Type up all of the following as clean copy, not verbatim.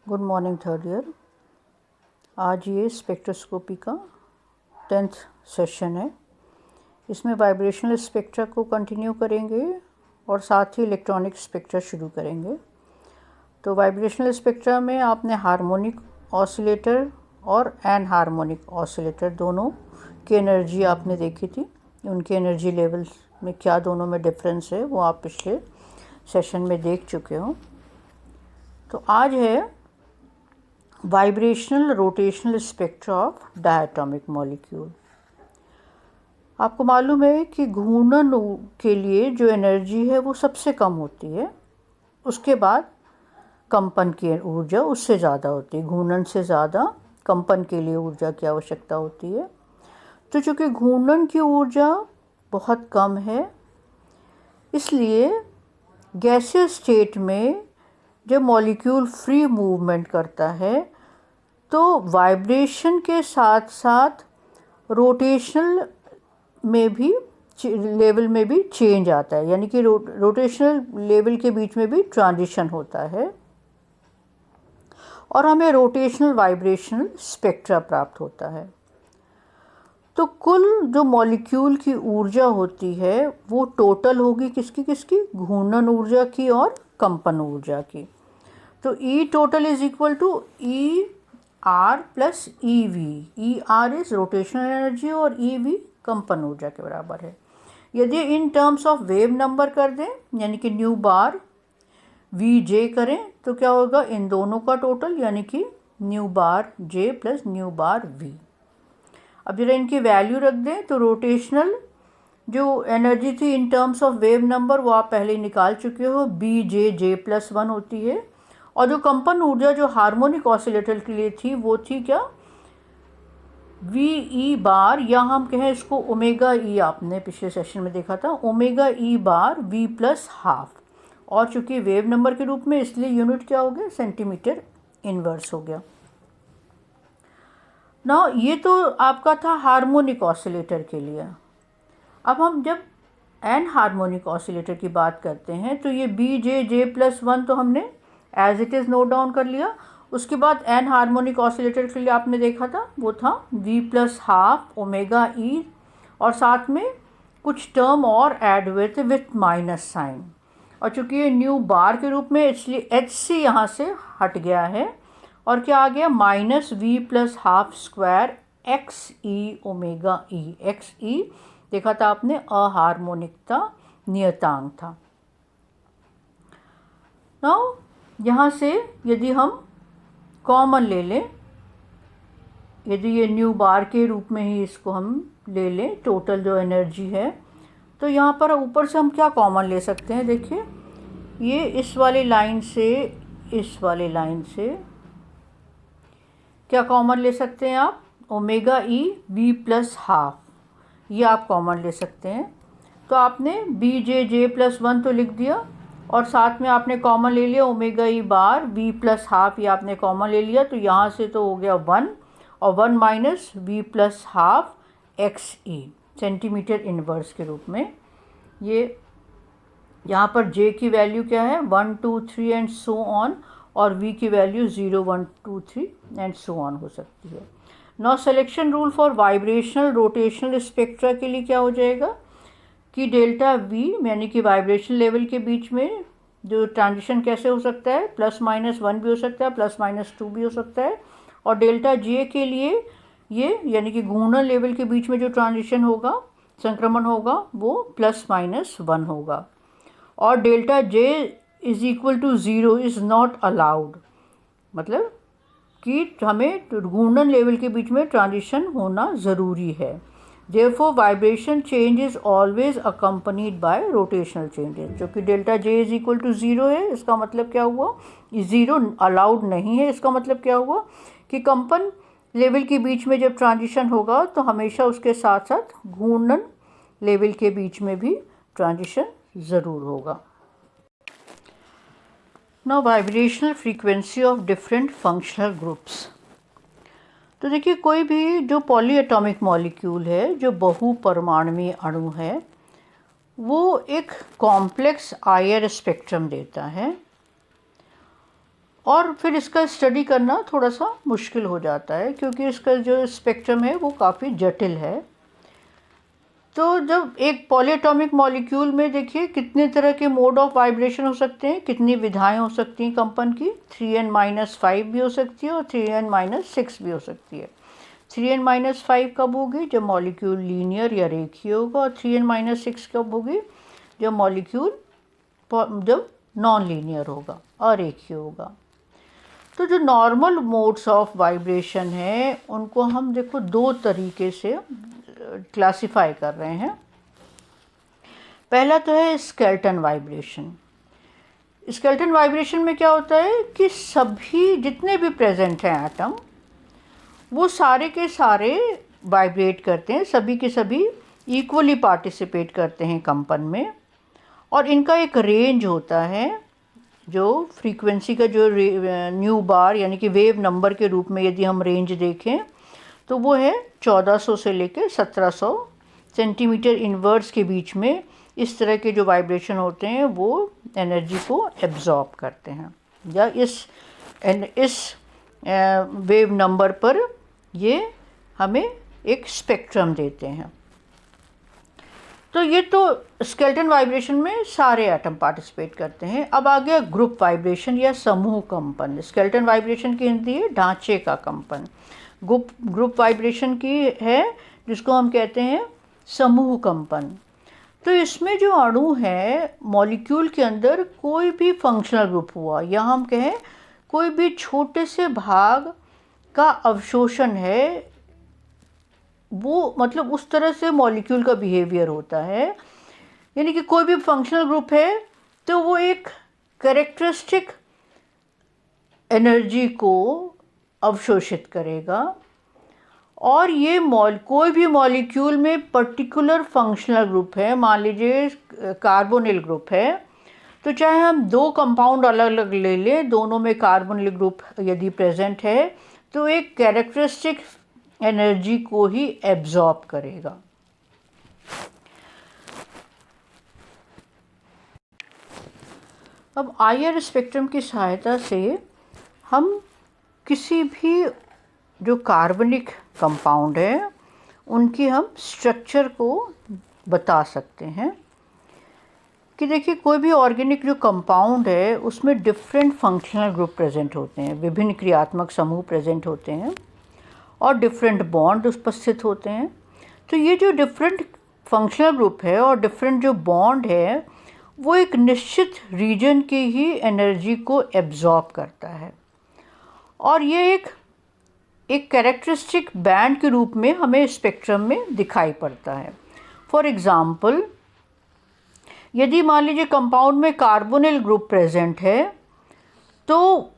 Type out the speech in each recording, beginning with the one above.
Good morning third year. आज ये spectroscopy का 10th सेशन है। इसमें वाइब्रेशनल स्पेक्ट्रा को कंटिन्यू करेंगे और साथ ही इलेक्ट्रॉनिक स्पेक्ट्रा शुरू करेंगे। तो वाइब्रेशनल स्पेक्ट्रा में आपने हार्मोनिक ऑसिलेटर और एन हार्मोनिक ऑसिलेटर दोनों की एनर्जी आपने देखी थी। उनके एनर्जी लेवल्स में क्या दोनों में डिफरेंस है वो आप पिछले सेशन में देख चुके हो। तो आज है vibrational rotational spectra of diatomic molecule. आपको मालूम है कि घूर्णन के लिए जो एनर्जी है वो सबसे कम होती है, उसके बाद कंपन की ऊर्जा उससे ज़्यादा होती है। घूर्णन से ज़्यादा कंपन के लिए ऊर्जा की आवश्यकता होती है। तो चूँकि घूर्णन की ऊर्जा बहुत कम है, इसलिए गैसीय स्टेट में जब मॉलिक्यूल फ्री मूवमेंट करता है तो वाइब्रेशन के साथ साथ रोटेशनल में भी लेवल में भी चेंज आता है, यानी कि रोटेशनल लेवल के बीच में भी ट्रांजिशन होता है और हमें रोटेशनल वाइब्रेशनल स्पेक्ट्रा प्राप्त होता है। तो कुल जो मॉलिक्यूल की ऊर्जा होती है वो टोटल होगी किसकी घूर्णन ऊर्जा की और कंपन ऊर्जा की। तो E total is equal to E R plus E V. E R is rotational energy और ई वी कंपन ऊर्जा के बराबर है। यदि in terms of wave number कर दें, यानी कि न्यू बार वी जे करें, तो क्या होगा इन दोनों का टोटल, यानी कि nu bar J plus nu bar V. अब जरा इनकी वैल्यू रख दें तो रोटेशनल जो एनर्जी थी इन टर्म्स ऑफ वेव नंबर वो आप पहले ही निकाल चुके हो, बी जे प्लस 1 होती है। और जो कंपन ऊर्जा जो हार्मोनिक ऑसिलेटर के लिए थी वो थी क्या, वी ई बार, या हम कहें इसको ओमेगा ई, आपने पिछले सेशन में देखा था omega E bar V plus half. और चूंकि वेव नंबर के रूप में इसलिए यूनिट क्या हो गया, सेंटीमीटर इनवर्स हो गया ना। ये तो आपका था हार्मोनिक ऑसिलेटर के लिए। अब हम जब एन हार्मोनिक ऑसिलेटर की बात करते हैं तो ये बी जे प्लस 1 तो हमने as it is note down कर लिया। उसके बाद एन हार्मोनिक ऑसिलेटर के लिए आपने देखा था वो था वी प्लस हाफ ओमेगा ई, और साथ में कुछ टर्म और ऐड हुए थे विथ माइनस साइन। और चूंकि ये न्यू बार के रूप में, इसलिए एच सी यहाँ से हट गया है और क्या आ गया, minus V plus half square X E omega E. X E देखा था आपने अहार्मोनिकता नियतांक था। नाउ यहाँ से यदि हम कॉमन ले लें, यदि ये न्यू बार के रूप में ही इसको हम ले लें टोटल जो एनर्जी है, तो यहाँ पर ऊपर से हम क्या कॉमन ले सकते हैं, देखिए ये इस वाली लाइन से इस वाली लाइन से क्या कॉमन ले सकते हैं आप, omega E V plus half, ये आप कॉमन ले सकते हैं। तो आपने बी जे प्लस 1 तो लिख दिया और साथ में आपने कॉमन ले लिया omega E bar V plus half, ये आपने कॉमन ले लिया। तो यहाँ से तो हो गया 1 और 1 minus V plus half X E centimetre inverse के रूप में। ये यहाँ पर जे की वैल्यू क्या है, 1 2 3 एंड सो ऑन, और वी की वैल्यू 0 1 2 3 एंड सो ऑन हो सकती है। Now selection rule for vibrational rotational spectra के लिए क्या हो जाएगा कि डेल्टा वी, यानी कि वाइब्रेशन लेवल के बीच में जो ट्रांजिशन कैसे हो सकता है, प्लस माइनस 1 भी हो सकता है, प्लस माइनस 2 भी हो सकता है। और डेल्टा जे के लिए ये, यानी कि घूर्णन लेवल के बीच में जो ट्रांजिशन होगा, संक्रमण होगा, वो प्लस माइनस 1 होगा। और delta J is equal to 0 is not allowed, मतलब कि हमें घूर्णन लेवल के बीच में ट्रांजिशन होना ज़रूरी है। Therefore, vibration change is always accompanied by rotational changes। जो कि delta J is equal to 0 है, इसका मतलब क्या हुआ, 0 अलाउड नहीं है। इसका मतलब क्या हुआ कि कंपन लेवल के बीच में जब ट्रांजिशन होगा तो हमेशा उसके साथ साथ घूर्णन लेवल के बीच में भी ट्रांजिशन ज़रूर होगा। Now, vibrational frequency of different functional groups। तो देखिए कोई भी जो पॉलीएटॉमिक मॉलिक्यूल है, जो बहुपरमाणुवीय अणु है, वो एक कॉम्प्लेक्स आईआर स्पेक्ट्रम देता है और फिर इसका स्टडी करना थोड़ा सा मुश्किल हो जाता है क्योंकि इसका जो स्पेक्ट्रम है वो काफ़ी जटिल है। तो जब एक पॉलीएटॉमिक मॉलिक्यूल में देखिए कितने तरह के मोड ऑफ वाइब्रेशन हो सकते हैं, कितनी विधाएं हो सकती हैं कंपन की, 3n-5 भी हो सकती है और 3n-6 भी हो सकती है। 3n-5 कब होगी? जब मॉलिक्यूल लीनियर या रेखीय होगा, और 3n-6 कब होगी? जब मॉलिक्यूल जब नॉन लीनियर होगा, अरेखीय होगा। तो जो नॉर्मल मोड्स ऑफ वाइब्रेशन है उनको हम देखो दो तरीके से क्लासिफाई कर रहे हैं। पहला तो है स्केलेटन वाइब्रेशन। स्केलेटन वाइब्रेशन में क्या होता है कि सभी जितने भी प्रेजेंट हैं एटम, वो सारे के सारे वाइब्रेट करते हैं, सभी के सभी इक्वली पार्टिसिपेट करते हैं कंपन में, और इनका एक रेंज होता है जो फ्रीक्वेंसी का जो न्यू बार यानी कि वेव नंबर के रूप में यदि हम रेंज देखें तो वो है 1400 से लेकर 1700 सेंटीमीटर इनवर्स के बीच में। इस तरह के जो वाइब्रेशन होते हैं वो एनर्जी को एब्जॉर्ब करते हैं, या इस वेव नंबर पर ये हमें एक स्पेक्ट्रम देते हैं। तो ये तो स्केलेटन वाइब्रेशन में सारे एटम पार्टिसिपेट करते हैं। अब आ गया ग्रुप वाइब्रेशन या समूह कंपन। स्केलेटन वाइब्रेशन की हिंदी है ढांचे का कंपन। ग्रुप वाइब्रेशन की है जिसको हम कहते हैं समूह कंपन। तो इसमें जो अणु है मॉलिक्यूल के अंदर कोई भी फंक्शनल ग्रुप हुआ, या हम कहें कोई भी छोटे से भाग का अवशोषण है, वो मतलब उस तरह से मॉलिक्यूल का बिहेवियर होता है। यानी कि कोई भी फंक्शनल ग्रुप है तो वो एक कैरेक्टरिस्टिक एनर्जी को अवशोषित करेगा, और ये कोई भी मॉलिक्यूल में पर्टिकुलर फंक्शनल ग्रुप है, मान लीजिए कार्बोनिल ग्रुप है, तो चाहे हम दो कंपाउंड अलग अलग ले लें, दोनों में कार्बोनिल ग्रुप यदि प्रेजेंट है तो एक कैरेक्टरिस्टिक एनर्जी को ही एब्जॉर्ब करेगा। अब आईआर स्पेक्ट्रम की सहायता से हम किसी भी जो कार्बनिक कंपाउंड है उनकी हम स्ट्रक्चर को बता सकते हैं कि देखिए कोई भी ऑर्गेनिक जो कंपाउंड है उसमें डिफरेंट फंक्शनल ग्रुप प्रेजेंट होते हैं, विभिन्न क्रियात्मक समूह प्रेजेंट होते हैं और डिफरेंट बॉन्ड उपस्थित होते हैं। तो ये जो डिफरेंट फंक्शनल ग्रुप है और डिफरेंट जो बॉन्ड है वो एक निश्चित रीजन की ही एनर्जी को एब्जॉर्ब करता है, और ये एक कैरेक्टरिस्टिक बैंड के रूप में हमें स्पेक्ट्रम में दिखाई पड़ता है। फॉर एग्ज़ाम्पल, यदि मान लीजिए कंपाउंड में कार्बोनिल ग्रुप प्रेजेंट है तो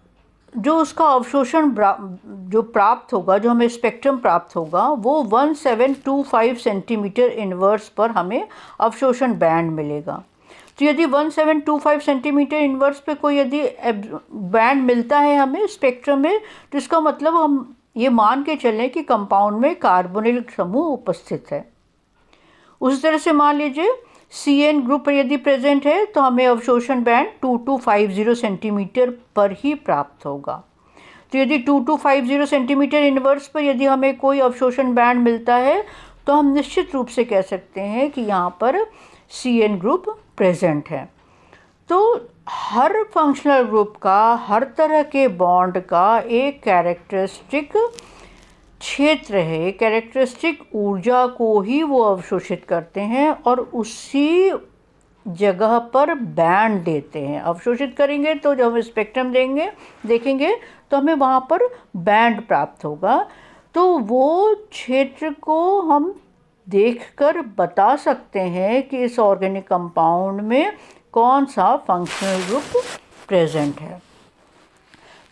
जो उसका अवशोषण जो प्राप्त होगा, जो हमें स्पेक्ट्रम प्राप्त होगा, वो 1725 सेंटीमीटर इनवर्स पर हमें अवशोषण बैंड मिलेगा। तो यदि 1725 सेंटीमीटर इनवर्स पे कोई यदि बैंड मिलता है हमें स्पेक्ट्रम में, तो इसका मतलब हम ये मान के चलें कि कंपाउंड में कार्बोनिल समूह उपस्थित है। उसी तरह से मान लीजिए CN ग्रुप यदि प्रेजेंट है तो हमें अवशोषण बैंड 2250 सेंटीमीटर पर ही प्राप्त होगा। तो यदि 2250 सेंटीमीटर इनवर्स पर यदि हमें कोई अवशोषण बैंड मिलता है तो हम निश्चित रूप से कह सकते हैं कि यहाँ पर CN ग्रुप प्रेजेंट है। तो हर फंक्शनल ग्रुप का, हर तरह के बॉन्ड का एक कैरेक्टरिस्टिक क्षेत्र है, कैरेक्टरिस्टिक ऊर्जा को ही वो अवशोषित करते हैं और उसी जगह पर बैंड देते हैं। अवशोषित करेंगे तो जब हम स्पेक्ट्रम देखेंगे तो हमें वहाँ पर बैंड प्राप्त होगा। तो वो क्षेत्र को हम देखकर बता सकते हैं कि इस ऑर्गेनिक कंपाउंड में कौन सा फंक्शनल ग्रुप प्रेजेंट है।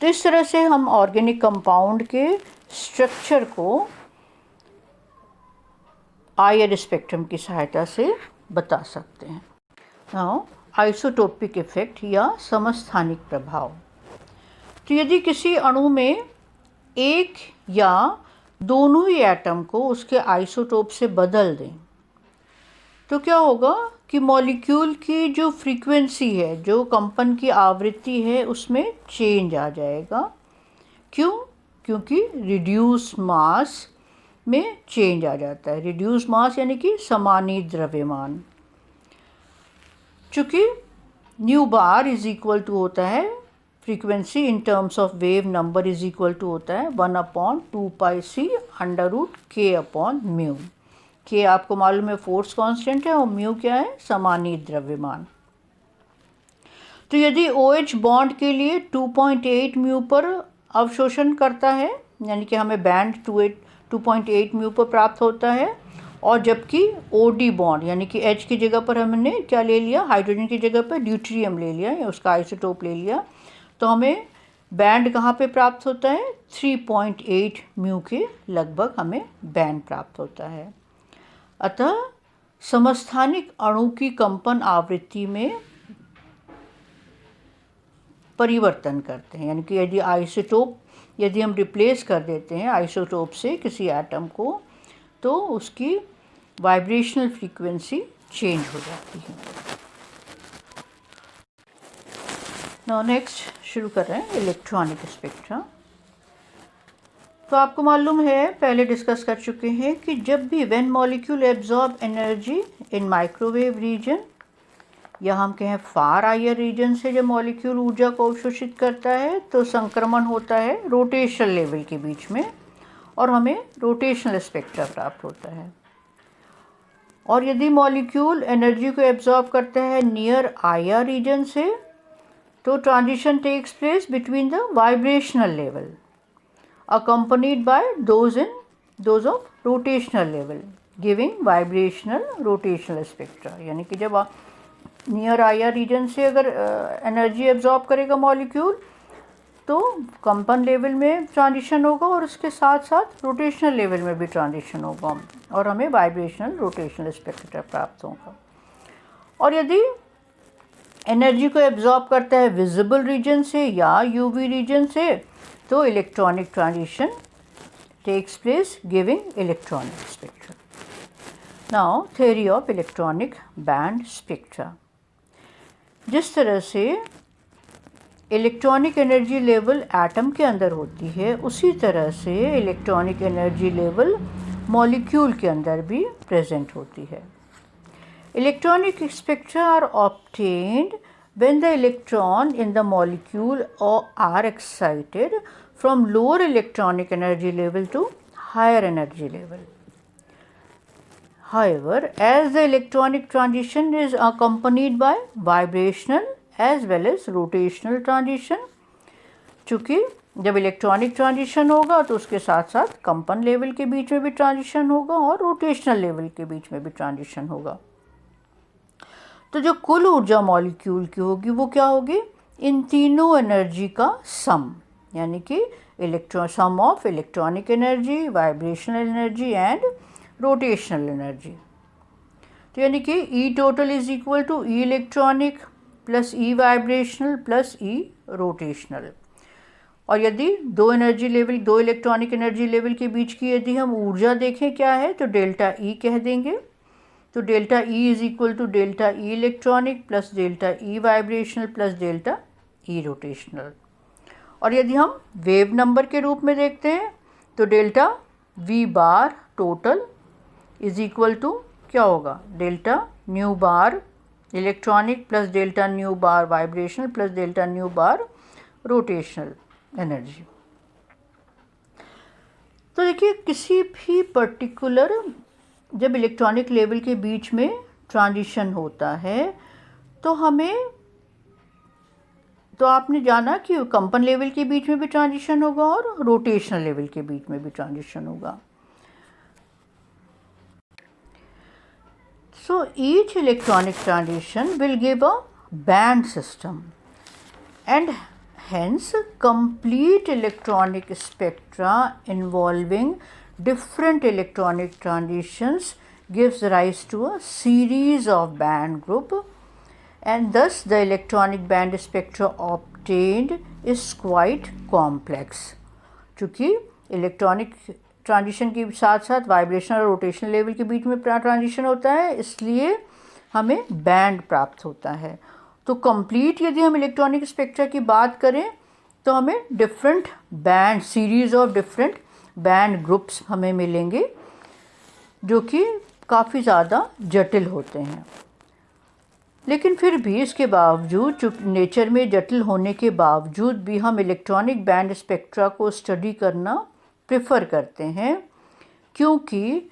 तो इस तरह से हम ऑर्गेनिक कंपाउंड के स्ट्रक्चर को आईआर स्पेक्ट्रम की सहायता से बता सकते हैं। नाउ आइसोटोपिक इफेक्ट या समस्थानिक प्रभाव। तो यदि किसी अणु में एक या दोनों ही एटम को उसके आइसोटोप से बदल दें तो क्या होगा कि मॉलिक्यूल की जो फ्रीक्वेंसी है, जो कंपन की आवृत्ति है, उसमें चेंज आ जाएगा। क्यों? क्योंकि रिड्यूस मास में चेंज आ जाता है। रिड्यूस मास यानी कि समानीत द्रव्यमान। चूँकि nu bar is equal to होता है frequency in terms of wave number is equal to होता है 1/2πc√k/μ। के आपको मालूम है फोर्स कांस्टेंट है और म्यू क्या है? समानीत द्रव्यमान। तो यदि OH बॉन्ड के लिए 2.8 म्यू पर अवशोषण करता है, यानी कि हमें बैंड 2.8 म्यू पर प्राप्त होता है, और जबकि OD बॉन्ड यानी कि H की जगह पर हमने क्या ले लिया? हाइड्रोजन की जगह पर ड्यूटेरियम ले लिया या उसका आइसोटोप ले लिया, तो हमें बैंड कहाँ पे प्राप्त होता है? 3.8 म्यू के लगभग हमें बैंड प्राप्त होता है। अतः समस्थानिक अणु की कंपन आवृत्ति में परिवर्तन करते हैं, यानी कि यदि हम रिप्लेस कर देते हैं आइसोटोप से किसी एटम को, तो उसकी वाइब्रेशनल फ्रीक्वेंसी चेंज हो जाती है। नाउ नेक्स्ट शुरू कर रहे हैं इलेक्ट्रॉनिक स्पेक्ट्रा। तो आपको मालूम है, पहले डिस्कस कर चुके हैं कि जब भी when molecule absorb energy in microwave region, या हम कहें फार हायर रीजन से जब मॉलिक्यूल ऊर्जा को अवशोषित करता है, तो संक्रमण होता है रोटेशनल लेवल के बीच में और हमें रोटेशनल स्पेक्ट्रा प्राप्त होता है। और यदि मॉलिक्यूल एनर्जी को एब्जॉर्ब करता है नियर IR रीजन से, तो transition takes place between the vibrational level accompanied by those of rotational level giving vibrational rotational spectra। यानी कि जब नियर IR रीजन से अगर एनर्जी एब्जॉर्ब करेगा मॉलिक्यूल, तो कंपन लेवल में ट्रांजिशन होगा और उसके साथ साथ रोटेशनल लेवल में भी ट्रांजिशन होगा और हमें वाइब्रेशनल रोटेशनल स्पेक्ट्रा प्राप्त होगा। और यदि एनर्जी को एब्जॉर्ब करता है विजिबल रीजन से या UV रीजन से, तो electronic transition takes place giving electronic spectra. Now theory of electronic band spectra. जिस तरह से इलेक्ट्रॉनिक एनर्जी लेवल एटम के अंदर होती है, उसी तरह से इलेक्ट्रॉनिक एनर्जी लेवल मॉलिक्यूल के अंदर भी प्रेजेंट होती है। Electronic spectra are obtained when the electron in the molecule are excited from lower electronic energy level to higher energy level. However, as the electronic transition is accompanied by vibrational as well as rotational transition, चूँकि जब electronic transition होगा तो उसके साथ साथ कंपन level के बीच में भी ट्रांजिशन होगा और रोटेशनल लेवल के बीच में भी ट्रांजिशन होगा, तो जो कुल ऊर्जा मॉलिक्यूल की होगी वो क्या होगी? इन तीनों एनर्जी का सम, यानी कि sum of electronic energy, vibrational energy and rotational energy. तो यानी कि E total is equal to E electronic plus E vibrational plus E rotational. और यदि दो इलेक्ट्रॉनिक एनर्जी लेवल के बीच की यदि हम ऊर्जा देखें क्या है, तो डेल्टा E कह देंगे। तो delta E is equal to delta E electronic plus delta E vibrational plus delta E rotational. और यदि हम वेव नंबर के रूप में देखते हैं, तो delta V bar total is equal to क्या होगा? Delta nu bar electronic plus delta nu bar vibrational plus delta nu bar rotational energy. तो देखिए, किसी भी पर्टिकुलर जब इलेक्ट्रॉनिक लेवल के बीच में ट्रांजिशन होता है, तो आपने जाना कि कंपन लेवल के बीच में भी ट्रांजिशन होगा और रोटेशनल लेवल के बीच में भी ट्रांजिशन होगा। So each electronic transition will give a band system and hence complete electronic spectra involving different electronic transitions gives rise to a series of band group, and thus the electronic band spectra obtained is quite complex. चूँकि electronic transition के साथ साथ vibration और rotational level के बीच में transition होता है, इसलिए हमें बैंड प्राप्त होता है। तो कंप्लीट यदि हम इलेक्ट्रॉनिक स्पेक्ट्रा की बात करें तो हमें different band, series of different band groups हमें मिलेंगे जो कि काफ़ी ज़्यादा जटिल होते हैं। लेकिन फिर भी इसके बावजूद, जो नेचर में जटिल होने के बावजूद भी हम इलेक्ट्रॉनिक बैंड स्पेक्ट्रा को स्टडी करना प्रेफर करते हैं, क्योंकि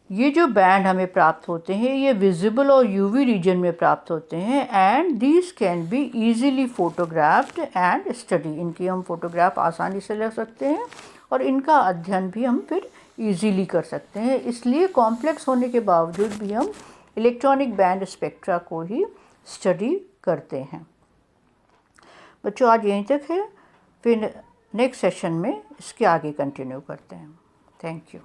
ये जो बैंड हमें प्राप्त होते हैं ये विजिबल और यूवी रीजन में प्राप्त होते हैं and these can be easily photographed and study. इनकी हम फोटोग्राफ आसानी से ले सकते हैं और इनका अध्ययन भी हम फिर ईजीली कर सकते हैं। इसलिए कॉम्प्लेक्स होने के बावजूद भी हम इलेक्ट्रॉनिक बैंड स्पेक्ट्रा को ही स्टडी करते हैं। बच्चों आज यहीं तक है, फिर नेक्स्ट सेशन में इसके आगे कंटिन्यू करते हैं। Thank you.